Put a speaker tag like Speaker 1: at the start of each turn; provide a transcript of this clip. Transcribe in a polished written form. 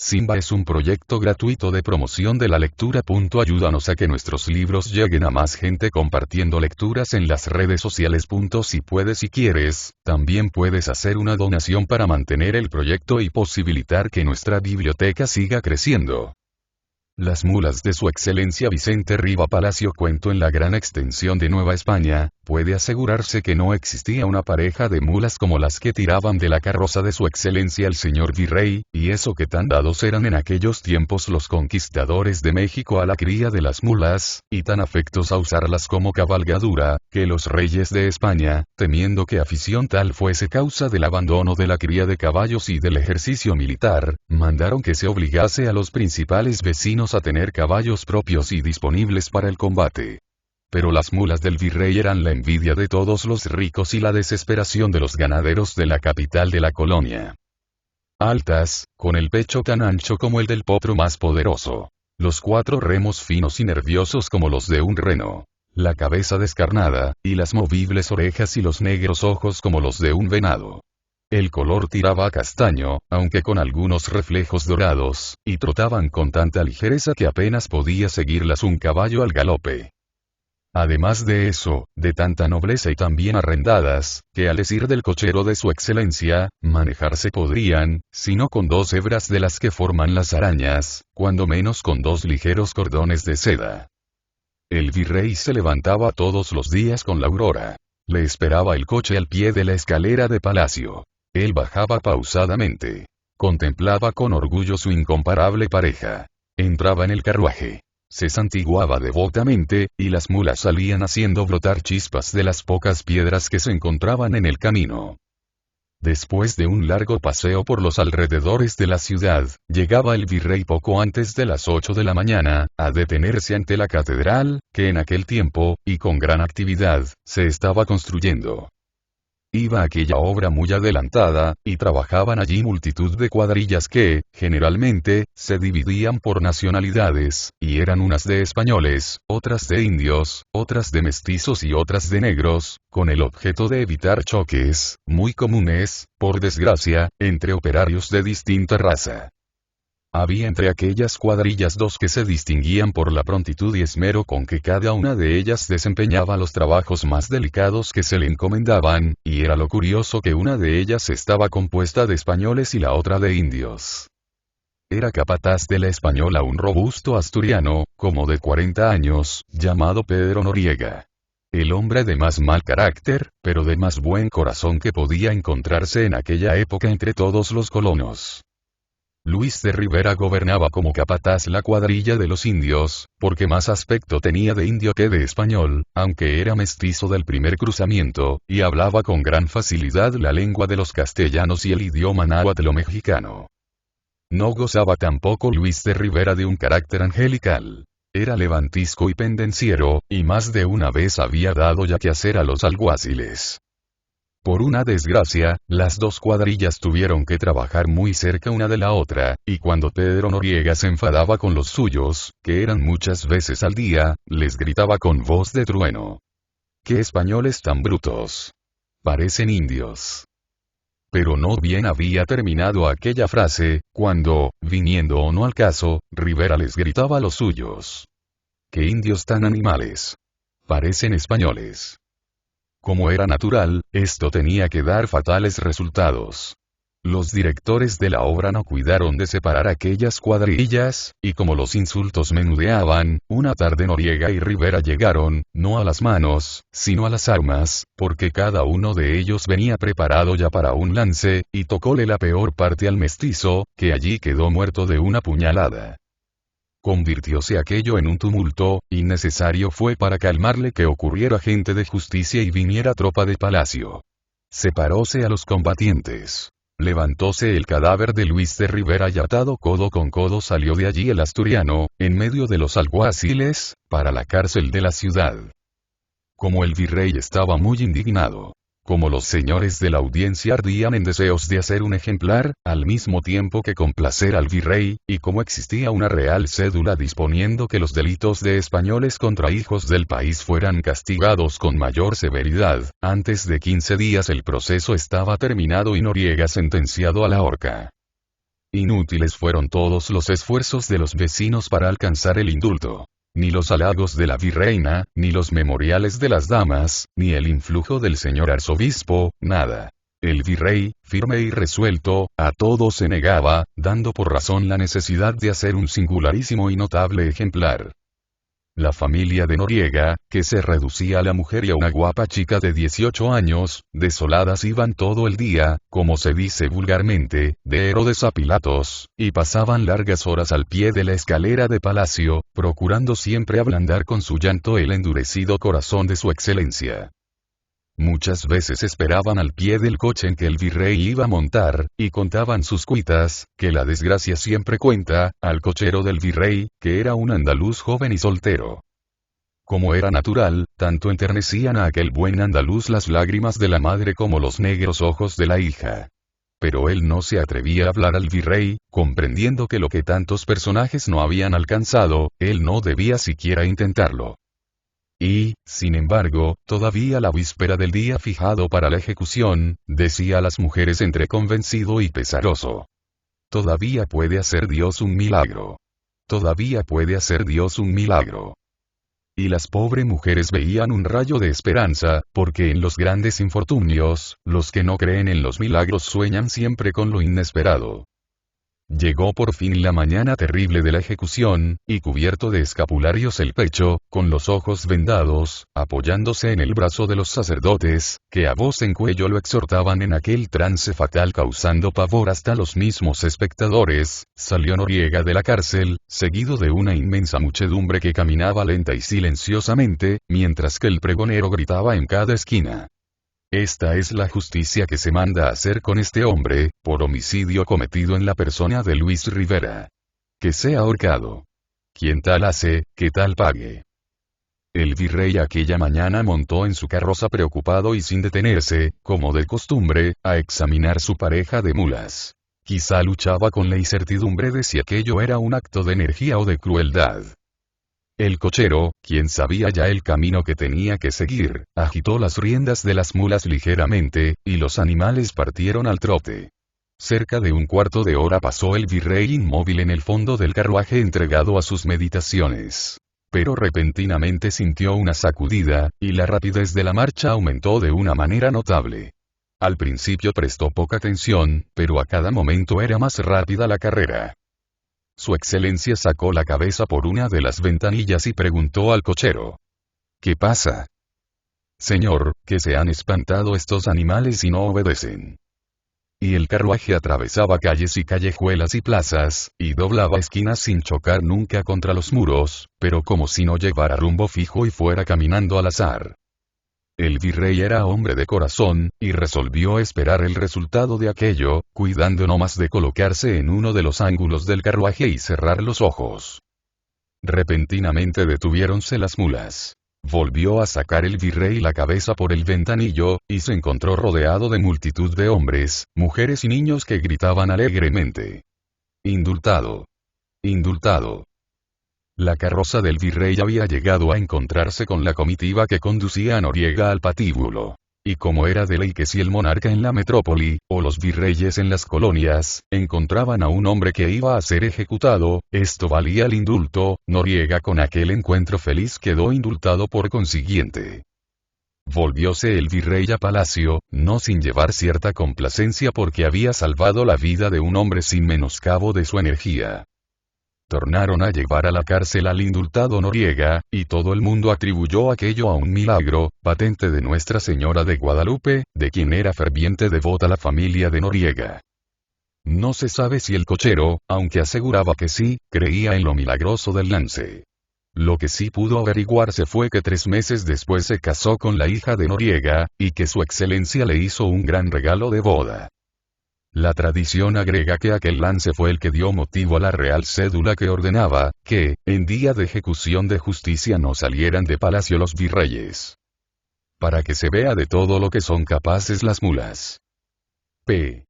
Speaker 1: Simba es un proyecto gratuito de promoción de la lectura. Ayúdanos a que nuestros libros lleguen a más gente compartiendo lecturas en las redes sociales. Si puedes y quieres, también puedes hacer una donación para mantener el proyecto y posibilitar que nuestra biblioteca siga creciendo. Las mulas de su excelencia Vicente Riva Palacio. Cuento en la gran extensión de Nueva España, puede asegurarse que no existía una pareja de mulas como las que tiraban de la carroza de su excelencia el señor virrey, y eso que tan dados eran en aquellos tiempos los conquistadores de México a la cría de las mulas, y tan afectos a usarlas como cabalgadura, que los reyes de España, temiendo que afición tal fuese causa del abandono de la cría de caballos y del ejercicio militar, mandaron que se obligase a los principales vecinos a tener caballos propios y disponibles para el combate. Pero las mulas del virrey eran la envidia de todos los ricos y la desesperación de los ganaderos de la capital de la colonia. Altas, con el pecho tan ancho como el del potro más poderoso. Los 4 remos finos y nerviosos como los de un reno. La cabeza descarnada, y las movibles orejas y los negros ojos como los de un venado. El color tiraba a castaño, aunque con algunos reflejos dorados, y trotaban con tanta ligereza que apenas podía seguirlas un caballo al galope. Además de eso, de tanta nobleza y tan bien arrendadas, que al decir del cochero de su excelencia, manejarse podrían, sino con 2 hebras de las que forman las arañas, cuando menos con 2 ligeros cordones de seda. El virrey se levantaba todos los días con la aurora. Le esperaba el coche al pie de la escalera de palacio. Él bajaba pausadamente. Contemplaba con orgullo su incomparable pareja. Entraba en el carruaje. Se santiguaba devotamente, y las mulas salían haciendo brotar chispas de las pocas piedras que se encontraban en el camino. Después de un largo paseo por los alrededores de la ciudad, llegaba el virrey poco antes de las 8 de la mañana, a detenerse ante la catedral, que en aquel tiempo, y con gran actividad, se estaba construyendo. Iba aquella obra muy adelantada, y trabajaban allí multitud de cuadrillas que, generalmente, se dividían por nacionalidades, y eran unas de españoles, otras de indios, otras de mestizos y otras de negros, con el objeto de evitar choques, muy comunes, por desgracia, entre operarios de distinta raza. Había entre aquellas cuadrillas 2 que se distinguían por la prontitud y esmero con que cada una de ellas desempeñaba los trabajos más delicados que se le encomendaban, y era lo curioso que una de ellas estaba compuesta de españoles y la otra de indios. Era capataz de la española un robusto asturiano, como de 40 años, llamado Pedro Noriega. El hombre de más mal carácter, pero de más buen corazón que podía encontrarse en aquella época entre todos los colonos. Luis de Rivera gobernaba como capataz la cuadrilla de los indios, porque más aspecto tenía de indio que de español, aunque era mestizo del primer cruzamiento, y hablaba con gran facilidad la lengua de los castellanos y el idioma náhuatl mexicano. No gozaba tampoco Luis de Rivera de un carácter angelical. Era levantisco y pendenciero, y más de una vez había dado ya que hacer a los alguaciles. Por una desgracia, las 2 cuadrillas tuvieron que trabajar muy cerca una de la otra, y cuando Pedro Noriega se enfadaba con los suyos, que eran muchas veces al día, les gritaba con voz de trueno: ¡qué españoles tan brutos! Parecen indios. Pero no bien había terminado aquella frase, cuando, viniendo o no al caso, Rivera les gritaba a los suyos: ¡qué indios tan animales! Parecen españoles. Como era natural, esto tenía que dar fatales resultados. Los directores de la obra no cuidaron de separar aquellas cuadrillas, y como los insultos menudeaban, una tarde Noriega y Rivera llegaron, no a las manos, sino a las armas, porque cada uno de ellos venía preparado ya para un lance, y tocóle la peor parte al mestizo, que allí quedó muerto de una puñalada. Convirtióse aquello en un tumulto, y necesario fue para calmarle que ocurriera gente de justicia y viniera tropa de palacio. Separóse a los combatientes. Levantóse el cadáver de Luis de Rivera y atado codo con codo salió de allí el asturiano, en medio de los alguaciles, para la cárcel de la ciudad. Como el virrey estaba muy indignado, como los señores de la audiencia ardían en deseos de hacer un ejemplar, al mismo tiempo que complacer al virrey, y como existía una real cédula disponiendo que los delitos de españoles contra hijos del país fueran castigados con mayor severidad, antes de 15 días el proceso estaba terminado y Noriega sentenciado a la horca. Inútiles fueron todos los esfuerzos de los vecinos para alcanzar el indulto. Ni los halagos de la virreina, ni los memoriales de las damas, ni el influjo del señor arzobispo, nada. El virrey, firme y resuelto, a todo se negaba, dando por razón la necesidad de hacer un singularísimo y notable ejemplar. La familia de Noriega, que se reducía a la mujer y a una guapa chica de 18 años, desoladas iban todo el día, como se dice vulgarmente, de Herodes a Pilatos, y pasaban largas horas al pie de la escalera de palacio, procurando siempre ablandar con su llanto el endurecido corazón de su excelencia. Muchas veces esperaban al pie del coche en que el virrey iba a montar, y contaban sus cuitas, que la desgracia siempre cuenta, al cochero del virrey, que era un andaluz joven y soltero. Como era natural, tanto enternecían a aquel buen andaluz las lágrimas de la madre como los negros ojos de la hija. Pero él no se atrevía a hablar al virrey, comprendiendo que lo que tantos personajes no habían alcanzado, él no debía siquiera intentarlo. Y, sin embargo, todavía la víspera del día fijado para la ejecución, decía a las mujeres entre convencido y pesaroso: todavía puede hacer Dios un milagro. Todavía puede hacer Dios un milagro. Y las pobres mujeres veían un rayo de esperanza, porque en los grandes infortunios, los que no creen en los milagros sueñan siempre con lo inesperado. Llegó por fin la mañana terrible de la ejecución, y cubierto de escapularios el pecho, con los ojos vendados, apoyándose en el brazo de los sacerdotes, que a voz en cuello lo exhortaban en aquel trance fatal causando pavor hasta los mismos espectadores, salió Noriega de la cárcel, seguido de una inmensa muchedumbre que caminaba lenta y silenciosamente, mientras que el pregonero gritaba en cada esquina: esta es la justicia que se manda hacer con este hombre, por homicidio cometido en la persona de Luis Rivera. Que sea ahorcado. Quien tal hace, que tal pague. El virrey aquella mañana montó en su carroza preocupado y sin detenerse, como de costumbre, a examinar su pareja de mulas. Quizá luchaba con la incertidumbre de si aquello era un acto de energía o de crueldad. El cochero, quien sabía ya el camino que tenía que seguir, agitó las riendas de las mulas ligeramente, y los animales partieron al trote. Cerca de un cuarto de hora pasó el virrey inmóvil en el fondo del carruaje entregado a sus meditaciones. Pero repentinamente sintió una sacudida, y la rapidez de la marcha aumentó de una manera notable. Al principio prestó poca atención, pero a cada momento era más rápida la carrera. Su excelencia sacó la cabeza por una de las ventanillas y preguntó al cochero: ¿qué pasa? Señor, que se han espantado estos animales y no obedecen. Y el carruaje atravesaba calles y callejuelas y plazas, y doblaba esquinas sin chocar nunca contra los muros, pero como si no llevara rumbo fijo y fuera caminando al azar. El virrey era hombre de corazón, y resolvió esperar el resultado de aquello, cuidando no más de colocarse en uno de los ángulos del carruaje y cerrar los ojos. Repentinamente detuviéronse las mulas. Volvió a sacar el virrey la cabeza por el ventanillo, y se encontró rodeado de multitud de hombres, mujeres y niños que gritaban alegremente: indultado. Indultado. La carroza del virrey había llegado a encontrarse con la comitiva que conducía a Noriega al patíbulo. Y como era de ley que si el monarca en la metrópoli, o los virreyes en las colonias, encontraban a un hombre que iba a ser ejecutado, esto valía el indulto, Noriega con aquel encuentro feliz quedó indultado por consiguiente. Volvióse el virrey a palacio, no sin llevar cierta complacencia porque había salvado la vida de un hombre sin menoscabo de su energía. Tornaron a llevar a la cárcel al indultado Noriega, y todo el mundo atribuyó aquello a un milagro, patente de Nuestra Señora de Guadalupe, de quien era ferviente devota la familia de Noriega. No se sabe si el cochero, aunque aseguraba que sí, creía en lo milagroso del lance. Lo que sí pudo averiguarse fue que 3 meses después se casó con la hija de Noriega, y que su excelencia le hizo un gran regalo de boda. La tradición agrega que aquel lance fue el que dio motivo a la real cédula que ordenaba, que, en día de ejecución de justicia no salieran de palacio los virreyes. Para que se vea de todo lo que son capaces las mulas. P.